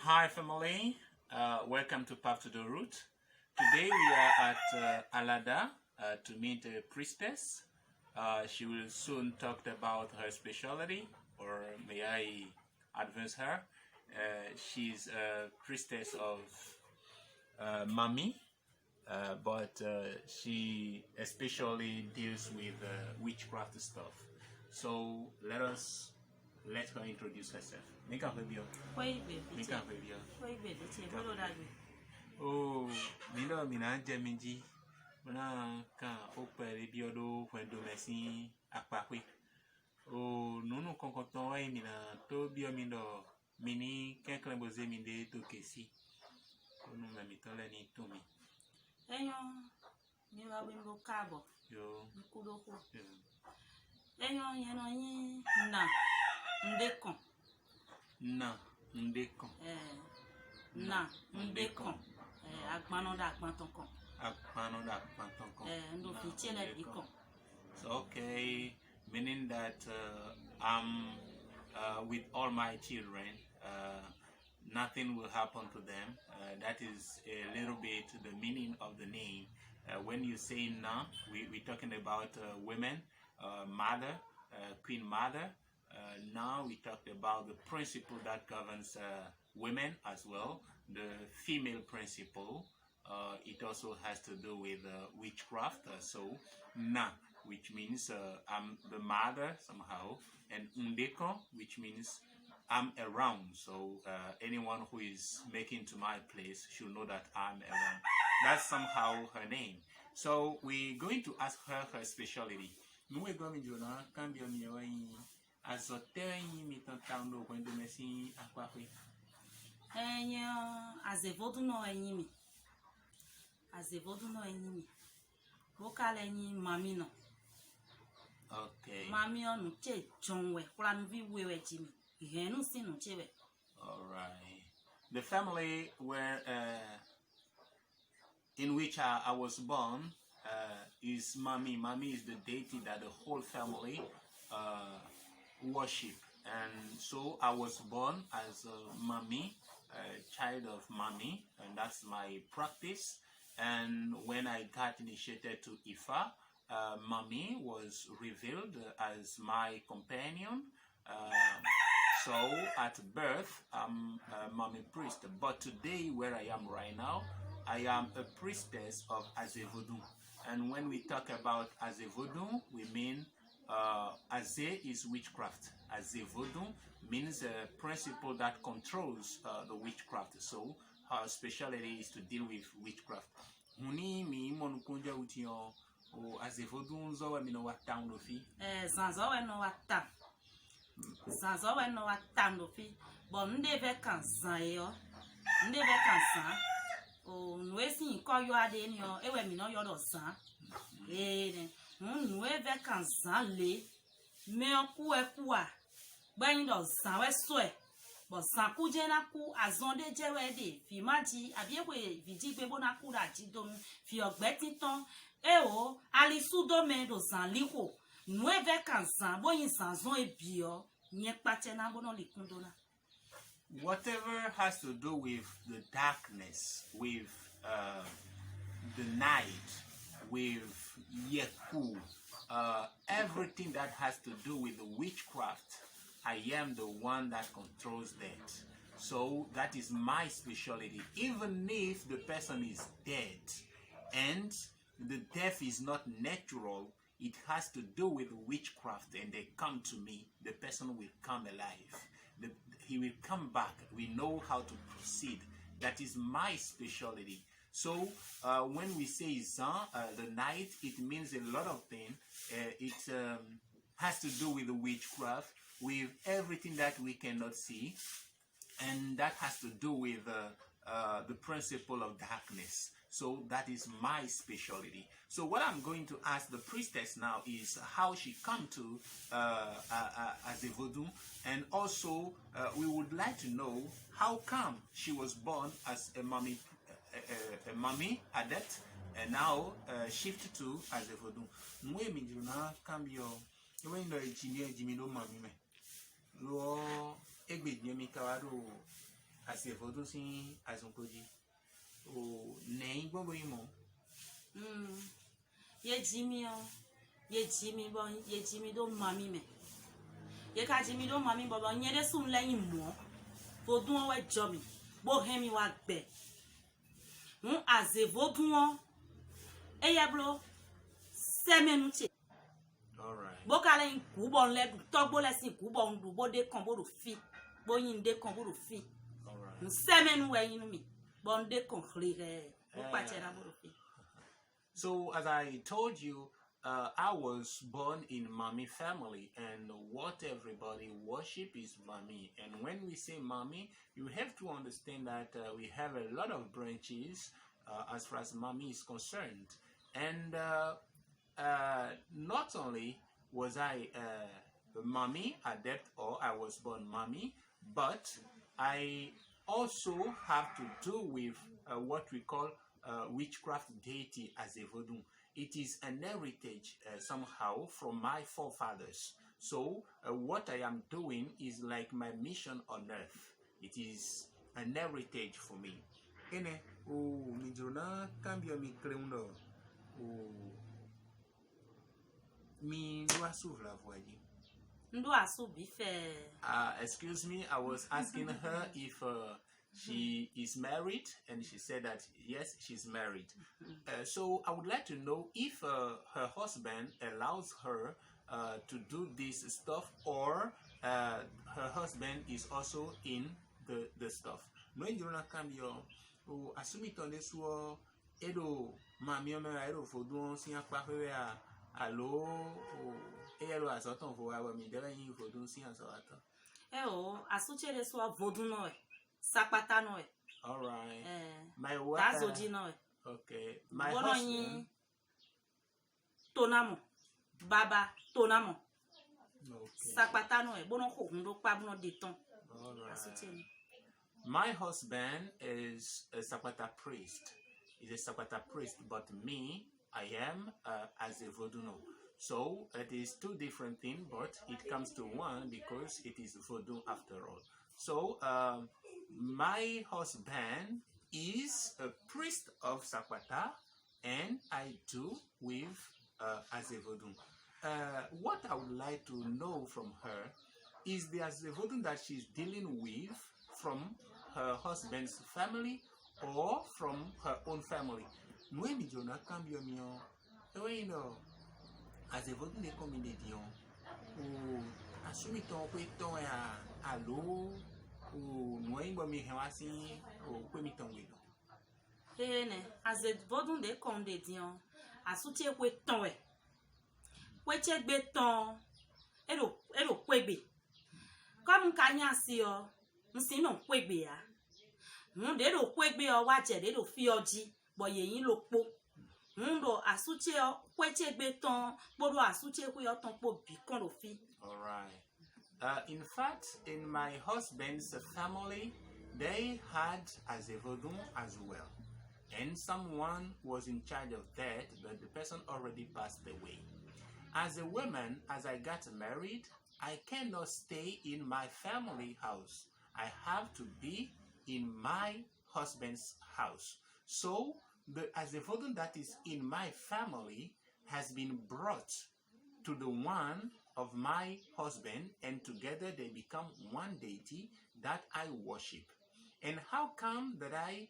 Hi family, welcome to Path to the Root. Today we are at Alada to meet a priestess. She will soon talk about her specialty, or may I advance her. She's a priestess of Mami, but she especially deals with witchcraft stuff. So let her introduce herself. Make her baby. Make her baby. Oh, Milo Mina Jamiji. Mona can open biodo when domestic aquaqui. Oh, no concoton way mina to biomindo mini can clamboze minde to kesi. No mamitolani to me. Enyo, niwa wimbo kabo. Yo. Nikudoko. Enyo, yeno yi na ndekon. Na ndekon. Na ndekon. Akmanoda akmantonkon. Akmanoda akmantonkon. Ndo fichele dikon. So okay, meaning that I'm with all my children. Nothing will happen to them. That is a little bit the meaning of the name. When you say Na, we're talking about women, mother, queen mother. Now we talked about the principle that governs women as well, the female principle. It also has to do with witchcraft. So Na, which means I'm the mother somehow, and Undeko, which means I'm around. So anyone who is making to my place should know that I'm around. That's somehow her name. So we're going to ask her her specialty. We're going to Azévodun no enyimi. Azévodun no enyimi. Vocal enyi mami no. Okay. Mami onu che chonwe. Kula nuvi wewe jimi. Ihenu sinu chewe. All right. The family where in which I was born is Mami. Mami is the deity that the whole family worship. And so I was born as a Mami, a child of Mami, and that's my practice. And when I got initiated to Ifa, Mami was revealed as my companion. So at birth, I'm a Mami priest. But today, where I am right now, I am a priestess of Azévodun. And when we talk about Azévodun, we mean Azé is witchcraft. Azévodun means a principle that controls the witchcraft. So her specialty is to deal with witchcraft. Huni mi monukunja utiyo o Azévodun zowe mi no watang no fi. Zanzowe no watang. Zanzowe no watang no fi. Bon ndeve kansan yo. Ndeve kansan. O nwesi ko yo ade ni yo ewe mi no yo do san. Nweve kansan le. Me oku ekua. Gbanyin do san we swe. But san ku je na ku azonde jewe de fi maji abiewe vidi gbebo na ku da jidom fi ogbe titan o ali sudo me do san liwo nweve kansan boyin san zon ebio nye pate na bono likundona. Whatever has to do with the darkness, with the night, with Yeku, everything that has to do with the witchcraft, I am the one that controls that. So that is my specialty. Even if the person is dead and the death is not natural, it has to do with witchcraft, and they come to me, the person will come alive. He will come back. We know how to proceed. That is my specialty. So when we say Zan, the night, it means a lot of things. It has to do with the witchcraft, with everything that we cannot see, and that has to do with the principle of darkness. So that is my specialty. So what I'm going to ask the priestess now is how she come to Azévodun, and also we would like to know how come she was born as a Mami adept and now shift to Azévodun. Mwe mi juna cambio. When the engineer Jimmy Mami me. Lo egbe mi kawado Azévodun sin azonkoji. O nem gbogbo imo. Ye Jimmy bon, ye Jimmy do mami me. Ye ka Jimmy do mami bobo nyede sun lẹ́yìn mo. Vodun we jomi. Bo hemi wa gbe. Azévodun eye blo semenu che. All right. Bo kale in kubon le togbo le sin kubon du bo de kan bo do fi. Bo yin de kan bo do fi. All right. Semenu we yin mi. Bon de kan khire. Bo pa chera bo do fi. So, as I told you, I was born in Mami family, and what everybody worship is Mami. And when we say Mami, you have to understand that we have a lot of branches as far as Mami is concerned. And not only was I Mami adept, or I was born Mami, but I also have to do with what we call Witchcraft Deity Azévodun. It is an heritage somehow from my forefathers. So what I am doing is like my mission on earth. It is an heritage for me. Ene o mijona cambio mi creundo o mi doa la voix. Ndo asu bife. Excuse me, I was asking her if she is married, and she said that yes, she's married. So I would like to know if her husband allows her to do this stuff, or her husband is also in the stuff. No indrona cambio o asumi tonde suo edo mami o mera edo fodun sin apa fe alo o elo asoton fo wa mi dere yin fodun sin asawata. Asuche le suo vodun no. Sapata no. All right. My wife. Azodi no. Okay. My husband. Tonamo. Baba tonamo. Okay. Sapata no. Bono ko ndo pa bono deton. All right. My husband is a Sapata priest. He's a Sapata priest, but me, I am Azévodun. So it is two different things, but it comes to one because it is Vodun after all. So my husband is a priest of Sapata, and I do with Azévodun. What I would like to know from her is the Azévodun that she's dealing with from her husband's family or from her own family. Nous jona cambio mio. You know, Azévodun de comme des dions. Ou assumi ton ton ya allo ou noi mi hewasi ou kwemi ton we. Azévodun de comme des dions. Asuti kwe ton we. Kweche gbe ton. Ero kwebe. Comme kanya si o. Nsi no kwebe ya. De do kwebe o waje de do fi oji. Bo yeyin lo po. Ndo asuche o kweche gbe ton. Bodo asuche kwe o ton po bi kon lo fi. All right. In fact, in my husband's family, they had Azévodun as well. And someone was in charge of that, but the person already passed away. As a woman, as I got married, I cannot stay in my family house. I have to be in my husband's house. So the Azévodun that is in my family has been brought to the one of my husband, and together they become one deity that I worship. And how come that I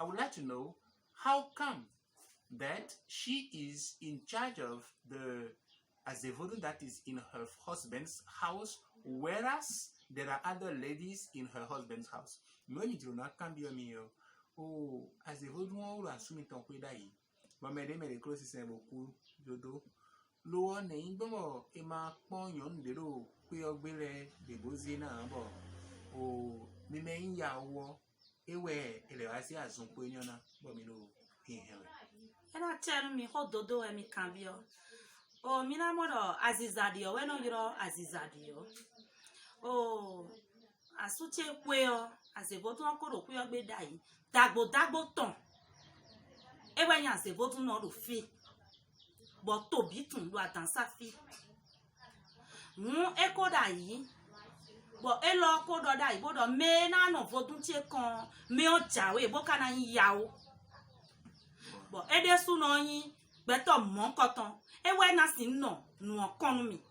would like to know how come that she is in charge of the Azévodun that is in her husband's house, whereas there are other ladies in her husband's house. Mwen di ona cambio mio. Oh, Azévodun ou asumi ton kwe dai. Ba me de close sen boku jodo. Lo ne inbomo e ma pon yon de lo kwe ogbele de bozi na bo. O mi me nya wo ewe ele wa si azun kwe nyona bo mi lo hinhewe. Ena tell me how dodo e mi cambio. Oh, mina modo azizadio, we no yiro azizadio. Oh, asuche kwe o, Azévodun ko ro kwe o gbe dai. Dagbo ton. E we yan Azévodun no ro fi. But to bi tun lo atan sa fi. Mu e ko da yi. But elo ko do da ibo do me na no vodun tie kan me o jawe bo kana yin yawo. But ede su no yin beto mon koton e we na sin no nu okonu mi.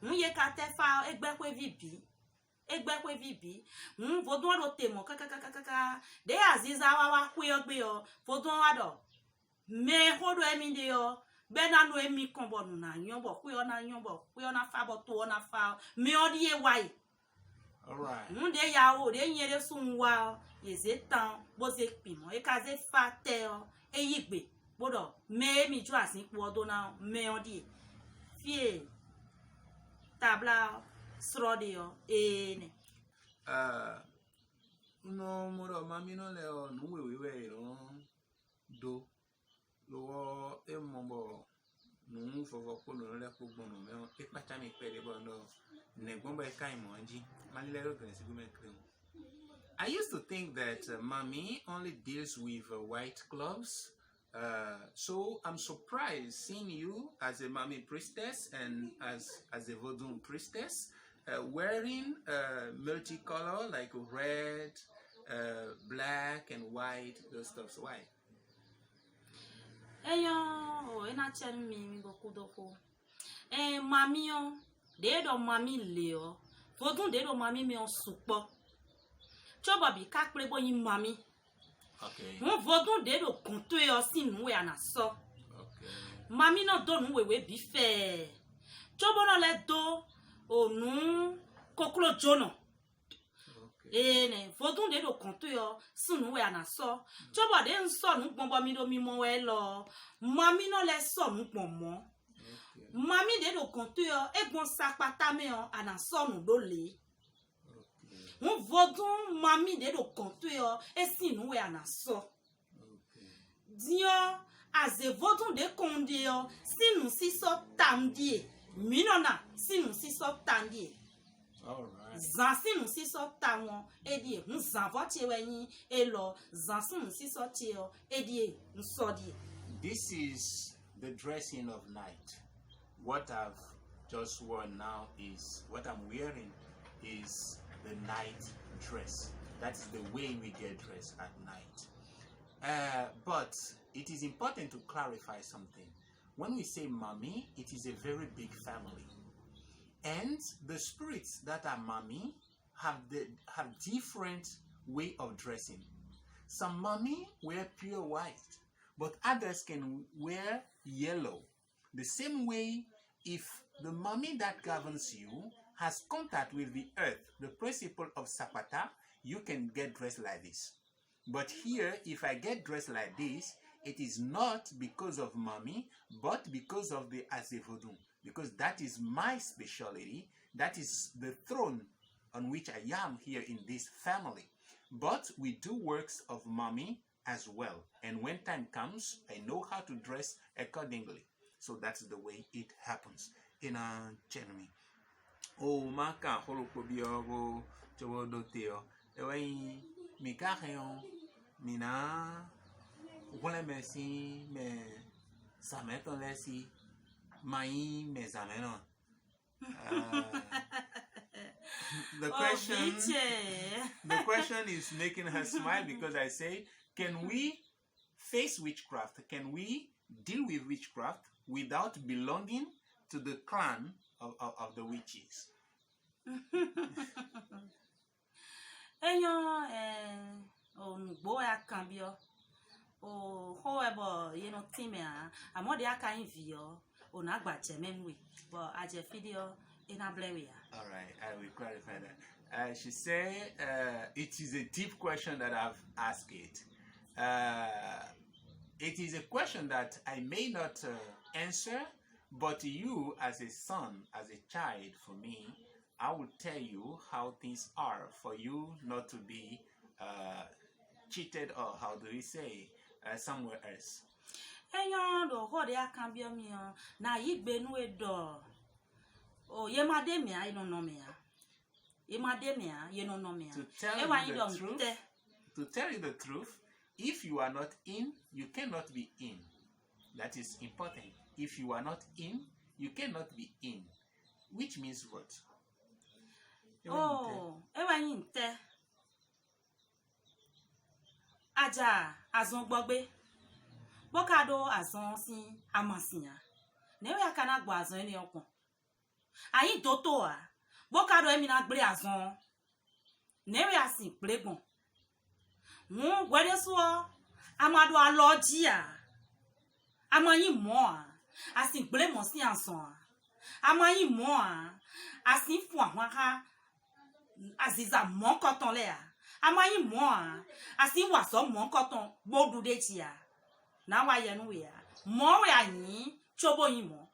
Ye ka te fa egbe kwe vibi vodun ro te mo kaka de aziza wa kwe ogbe yo vodun wa do me hodo emi de yo be na no emi kon bo nu na yan bo kwe ona fa bo to ona fa me odi e wai. All right. De ya o de yere sun wa yeze tan bo se pimo e ka ze fa te o e yigbe bodo me mi ju asin po odo na me odi fie tabla srodio ene no moro mami no le o nu we ro do lo e mombo nu fofo ko no le ko gbonu me e pata mi pe de bo no ne gbon ba kai mo anji mali le ro kan si gumen krem. I used to think that mommy only deals with white gloves. So I'm surprised seeing you as a mommy priestess and as a Azévodun priestess wearing multicolor like red, black, and white, those stuffs. Why? Ena chen mi go kudoko. Mami yo, de do mami leo. Vodun de do mami me on supo. Choba bi ka pre bo yin mami. Okay. Vodun de do konto yo sin we anaso. Okay. Mami no do nu we bi fe. Chobo no le do onu koklo jono. Vodun de do konto yo sin we anaso. Chobo de nso nu gbonbo mi do mi mo we lo. Mami no le so nu gbonmo. Mami de do konto yo egbon sapata me on anaso nu do le. Vodun mami de do konto yo esinu we anaso. Dio Azévodun de konde yo sinu siso tamdie. Minona sinu siso tamdie. All right. Zan sinu siso tawon edie nzan votie weni elo zan sinu siso tio edie nsodie. This is the dressing of night. What I've just worn now is what I'm wearing is the night dress. That's the way we get dressed at night. But it is important to clarify something. When we say mommy, it is a very big family. And the spirits that are mommy have different way of dressing. Some mommy wear pure white, but others can wear yellow. The same way, if the mommy that governs you has contact with the earth, the principle of Zapata, you can get dressed like this. But here, if I get dressed like this, it is not because of mommy, but because of the Azévodun. Because that is my specialty. That is the throne on which I am here in this family. But we do works of mommy as well. And when time comes, I know how to dress accordingly. So that's the way it happens. In a Jeremy. Oh, maka holopobio go chobodoteo. Eway mikaheon mina wole mesi me sameton lesi mai me zameno. The question is making her smile because I say, can we face witchcraft? Can we deal with witchcraft without belonging to the clan of the witches? Boya cambio. However, timea, amode aka invio, onagba chemenwe, but I just video in a bleria. All right, I will clarify that. She said it is a deep question that I've asked it. It is a question that I may not answer, but you as a son, as a child, for me, I will tell you how things are for you not to be cheated or how do we say somewhere else. Do hode akambio mi na yigbenu edo. Oh, ye mademia, I don't know me. Ye mademia, you don't know me. To tell you the truth, if you are not in, you cannot be in. That is important. If you are not in, you cannot be in. Which means what? Oh, ewanyi nte. Aja azon gbogbe. Bokado azon si amasinya. Newe akana gbo azon eni okun. Ayin toto a. Bokado emi na gbre azon. Newe asin plegbon. Gwede so amado aloji a. Amayin mo a. Asin gbre mo si anson a. Amayin mo a. Asin fu ahwan ka aziza mon koton le a. Amayin mo a. Asin waso mon koton bodu de ti a. Na wa yenu we a. Mo we ayin chobo yin mo.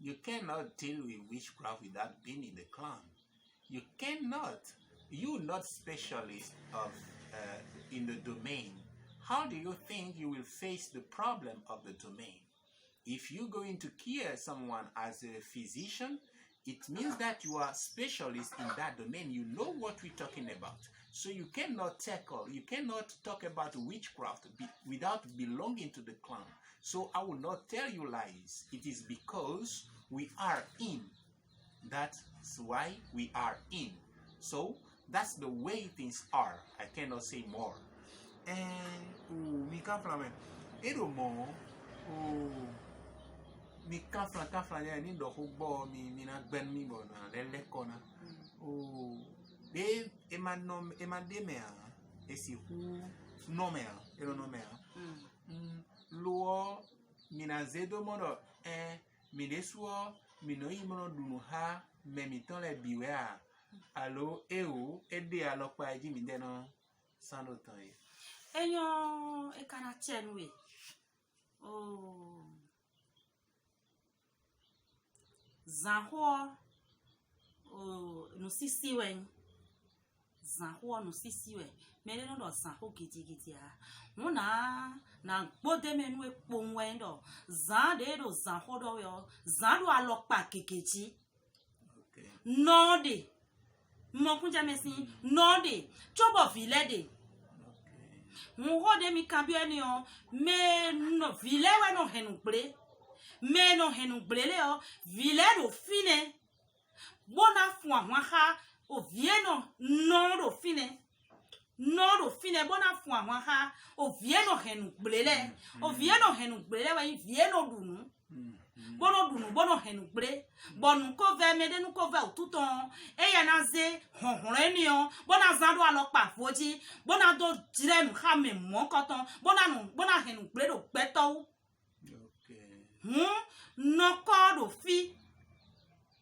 You cannot deal with witchcraft without being in the clan. You cannot. You're not specialist of in the domain. How do you think you will face the problem of the domain? If you're going to cure someone as a physician, it means that you are specialist in that domain. You know what we're talking about. So you cannot talk about witchcraft without belonging to the clan. So I will not tell you lies. It is because we are in. That's why we are in. So that's the way things are. I cannot say more. And we come from it more. Mi kafla ya ni do bo mi na gben mi bo na lele kona de emande me a esi hu no me a ero no me a lo mi na zedo mono mi desuo mi no yi mono dunu ha me mi ton le biwe a alo ede alopa eji mi de no sando tan yi Enyo e kana chenwe. Zanho no sisi wen. Zanho no sisi wen. Mele no do zanho giti a. Una na gbode menu e pon wen do. Zan de do zanho do yo. Zan do alokpa kekeji. okay No de. Mo kunja mesin no de. Chobo vile de. Mo de mi cambio ni o me no vile we no henu bre. Me no henu brele o vile do fine bona fu ahwan ha o vie no do fine bona fu ahwan ha o vie no henu brele o vie no henu brele we vie no dunu bono henu bre bonu ko ve me de nu ko ve otuton e ya na ze honhon ni o bona zan do alopa foji bona do dire nu ha me mo koton bona henu bre do peto no do fi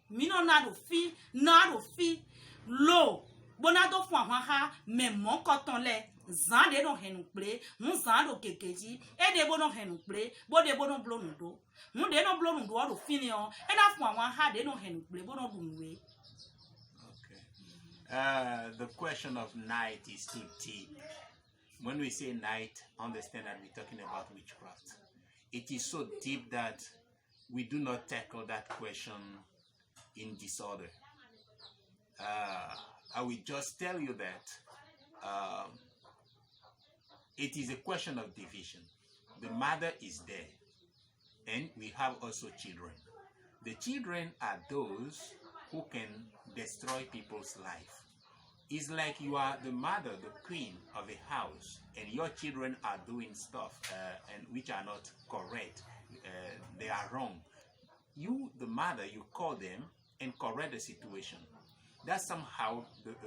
mino na do fi lo bona do fu ahwan ha me mo koton le zan de no henu ple zan do kekeji e de bono henu ple bo de bono blonu do de no blonu do do fi ni o e na fu ahwan ha de no henu ple bono dunwe. Okay. The question of night is too deep. When we say night, understand that we're talking about witchcraft. It is so deep that we do not tackle that question in disorder. I will just tell you that it is a question of division. The mother is there, and we have also children. The children are those who can destroy people's life. It's like you are the mother, the queen of a house, and your children are doing stuff and which are not correct. They are wrong. You, the mother, you call them and correct the situation. That's somehow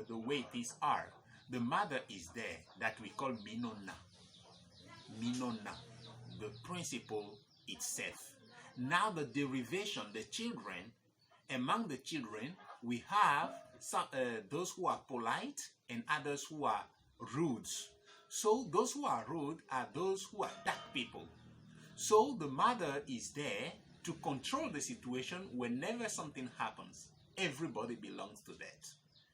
the way things are. The mother is there, that we call Minonna. Minonna, the principle itself. Now the derivation, the children, among the children, we have some, those who are polite and others who are rude. So those who are rude are those who are dark people. So the mother is there to control the situation whenever something happens. Everybody belongs to that.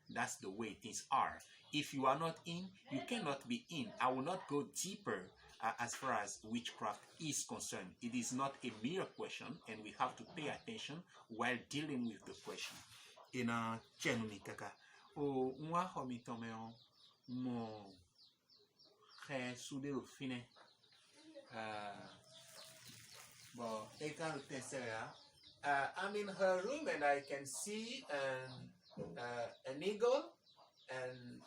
That's the way things are. If you are not in, you cannot be in. I will not go deeper as far as witchcraft is concerned. It is not a mere question, and we have to pay attention while dealing with the question. ina chenu mi kaka o nwa ho mi tome o mo khe sude o fine Well, I'm in her room and I can see an eagle, and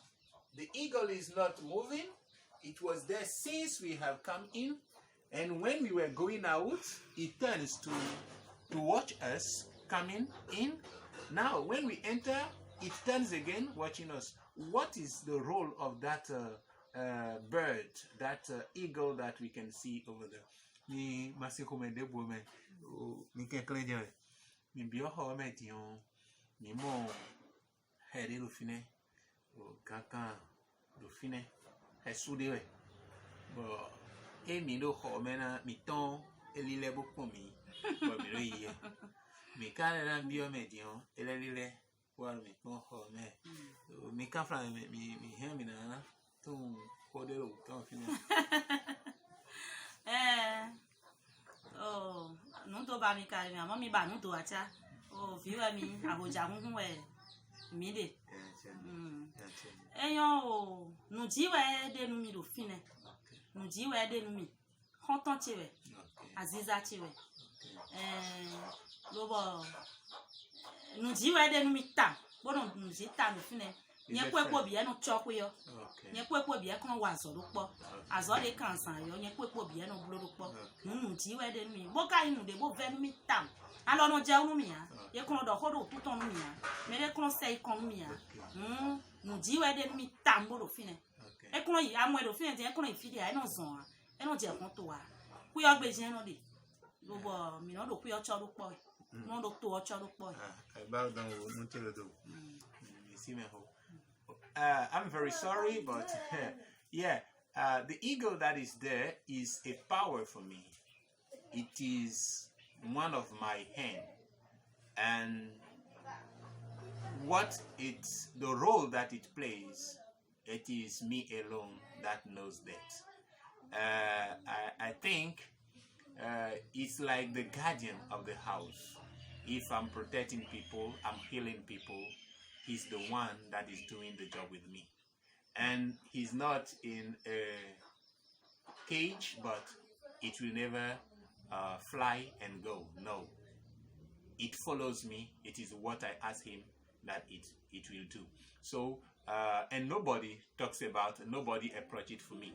the eagle is not moving. It was there since we have come in, and when we were going out, it turns to watch us coming in. Now, when we enter, it turns again watching us. What is the role of that bird, that eagle that we can see over there? Mi masikomende bome, mi kenklenje, mi bioho medion, mi mo heri lufine, kaka lufine, hesudewe. Bo mi do ho mena mi ton elile bokomi, bo mi loye. Mi kanela bio medion elile wa mi ton ho me. Mi kafra mi hemina ton kodelo ton fine. Não tô ba mi kari mi amo mi ba nu to acha. Fiwa mi ahoja hun we mi de. Eyan nu jiwe de nu mi do fine. Nu jiwe de nu mi. Honton tiwe. Aziza tiwe. Lobo nu jiwe de nu mi tam. Bono nu ji tam fine. Nye kwepo bi eno chokwe yo. Nye kwepo bi e kan wa zo lo po. Azo de kan san yo, nye kwepo bi eno blo lo po. Nu ji we de mi. Bo ka inu de bo ve mi tam. Alo no je unu mi ya. Ye kan do hodo tout on mi ya. Me de kan sei kon mi ya. Nu ji we de mi tam bo do fine. E kan yi amwe do fine de e kan yi fide e no zon a. E no je kon to wa. Ku yo gbe je no de. Lo bo mi no do ku yo cho lo po. No do to o cho lo po. Bow down, no tell you. You see me ho. I'm very sorry, but yeah, the eagle that is there is a power for me. It is one of my hand, and the role that it plays, it is me alone that knows that. I think it's like the guardian of the house. If I'm protecting people, I'm healing people, he's the one that is doing the job with me. And he's not in a cage, but it will never fly and go. No. It follows me. It is what I ask him that it will do. So, and nobody talks about, nobody approach it for me.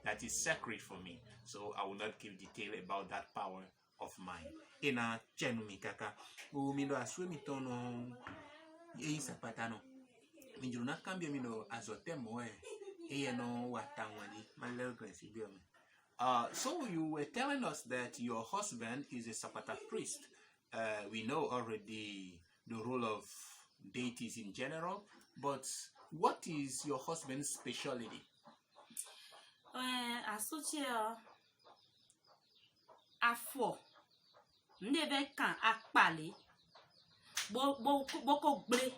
That is sacred for me. So I will not give detail about that power of mine. Ena chenu mi kaka. Mindo aswe mitono isa patano. Minjuru na kambia mindo azote moe. No watangwani. Malero kwensi biome. So you were telling us that your husband is a Zapata priest. We know already the role of deities in general, but what is your husband's specialty? Associate afo ndebe kan apale boko gble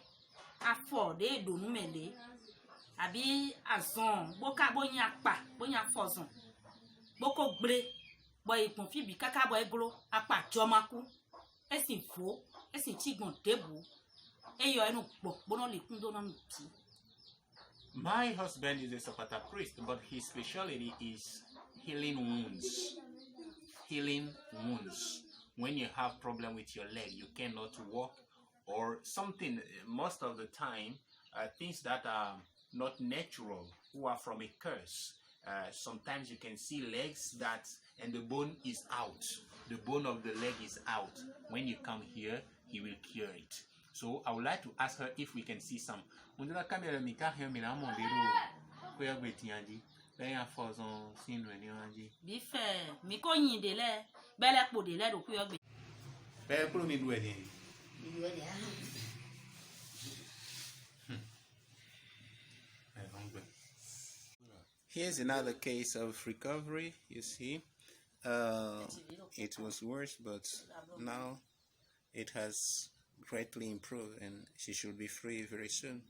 afo de donu mele abi azon boka bonya pa bonya fozon boko gble boy ipon fi bi kaka boy glo apa jomaku esin fo esin chigbon debu eyo enu gbo bono le kun do na ti. My husband is a Zapata priest, but his specialty is healing wounds. Healing wounds. When you have problem with your leg, you cannot walk or something, most of the time, things that are not natural, who are from a curse. Sometimes you can see legs and the bone is out. The bone of the leg is out. When you come here, he will cure it. So I would like to ask her if we can see some. Undula kamera mika hemina mondero kuya gwetianji. Beya fozon sin wenyanji. Bife miko yindele bele podele do kuya gbe. Bele pro mi duwe ni. Here's another case of recovery, you see. It was worse, but now it has greatly improved and she should be free very soon.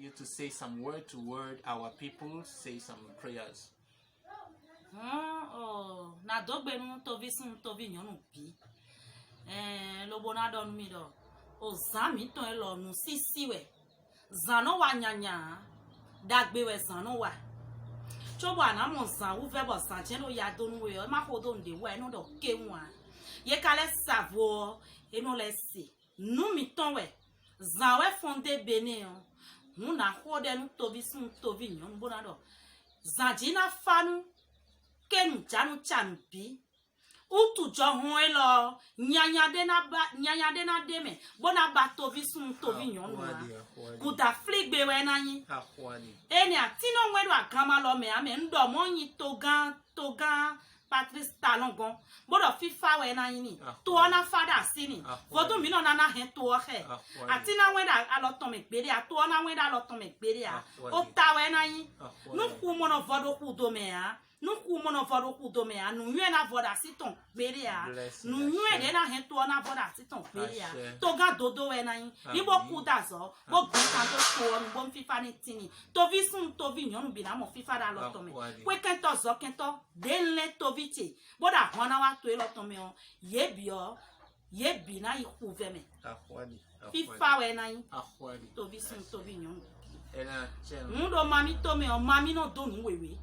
You to say some word to word, our people say some prayers. Na dogbe nu to vi nyonu bi. Lobo na don mi do. O zami ton elo nu sisi we. Zano wa nyanya. Dagbe we zano wa. Chobo na mo zan u fe bo san chen lo ya donu we. Ma ko do nde we no do ke wan. Ye kale savo e no le si. Nu mi ton we. zan we fonde bene on na hode nu tovi sun tovi nyon bona do zan jina fanu ken janu champi utu jo hon elo nyanya de na deme bona ba tovi sun tovi nyon na kuda fligbe we na yin eni atino nwedo agama lo me ame ndo mo yin togan Patrice Talongon bodo fifa we na yin ni to na father sini fodo mi no na hen to he atina weda aloton me gbere a to na weda aloton me gbere a o ta we na yin nu ku mo no vodo ku do me a nu ku mo no vodo ku do me a nu yue na voda siton gbere a nu yue de na hen to na voda siton gbere a to ga dodo we na yin ibo ku da zo bo gbe kan to to nu bo fifa ni tini to vi sun to vi nyon bi na mo fifa da aloton me we kan to zo kan to de le to vi ti boda hona wa to aloton me o ye bi na iku ve me fifa we na yin to vi sun to vi nyon ndo mami to me o mami no do nu wewe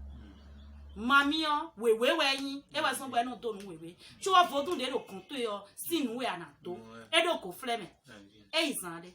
mami o wewe we yin e wa so gbe no do nu wewe chu o vodun de ro kan to yo sinu we ana to e do ko fleme e izan de